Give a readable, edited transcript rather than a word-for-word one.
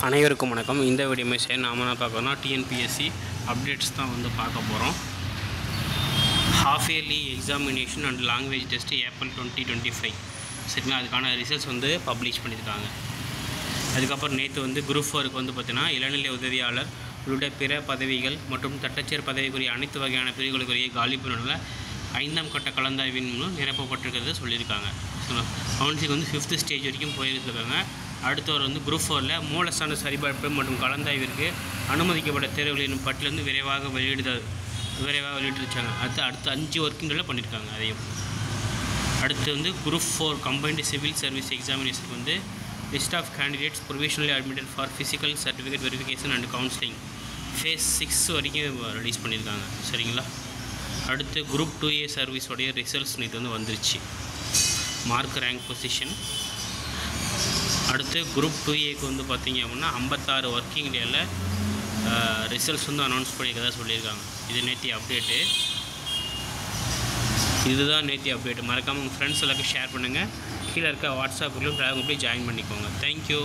அனைவருக்கும் வணக்கம். இந்த வீடியோ மெசேஜ் நாம என்ன பார்க்கறோம்னா டிஎன்பிஎஸ்சி அப்டேட்ஸ் தான் வந்து பார்க்க போகிறோம். Half yearly examination and language test April 2025 சரிங்களா, அதுக்கான ரிசல்ட்ஸ் வந்து பப்ளிஷ் பண்ணியிருக்காங்க. அதுக்கப்புறம் நேற்று வந்து குரூப் 4க்கு வந்து பார்த்திங்கன்னா இளநிலை உதவியாளர் உள்ளிட்ட பிற பதவிகள் மற்றும் தட்டச்சேர் பதவிக்குரிய அனைத்து வகையான பிரிவுகளுக்குரிய காலி பணியிடங்களை 5ஆம் கட்ட கலந்தாய்வின் மூலம் நிரப்பப்பட்டிருக்கிறது சொல்லியிருக்காங்க. கவுன்சிலிங் வந்து 5th ஸ்டேஜ் வரைக்கும் போயிருக்காங்க. அடுத்தவர் வந்து குரூப் 4ல் மூலஸ்தான சரிபார்ப்பு மற்றும் கலந்தாய்விற்கு அனுமதிக்கப்பட்ட தேர்வுகளின் பட்டியலிருந்து விரைவாக வெளியிட்டுருச்சாங்க. அடுத்த 5 ஒர்க்கிங் டேயில் பண்ணியிருக்காங்க. அதையும் அடுத்து வந்து குரூப் 4 கம்பைன்டு சிவில் சர்வீஸ் எக்ஸாமினேஷனுக்கு வந்து list of candidates provisionally admitted for physical certificate verification and counselling phase 6 வரைக்கும் ரிலீஸ் பண்ணியிருக்காங்க. சரிங்களா. அடுத்து குரூப் 2A சர்வீஸோடைய ரிசல்ட்ஸ் நேற்று வந்து வந்துருச்சு. Mark rank position. அடுத்து குரூப் 2Aக்கு வந்து பார்த்திங்க அப்படின்னா 56 ஒர்க்கிங் டேயில் ரிசல்ட்ஸ் வந்து அனௌன்ஸ் பண்ணியிருக்கதா சொல்லியிருக்காங்க. இது நேற்று அப்டேட்டு. இதுதான் நேற்று அப்டேட்டு. மறக்காமல் உங்கள் ஃப்ரெண்ட்ஸ் எல்லாருக்கும் ஷேர் பண்ணுங்கள். கீழே இருக்க வாட்ஸ்அப் குரூப்பில் ஜாயின் பண்ணிக்கோங்க. தேங்க்யூ.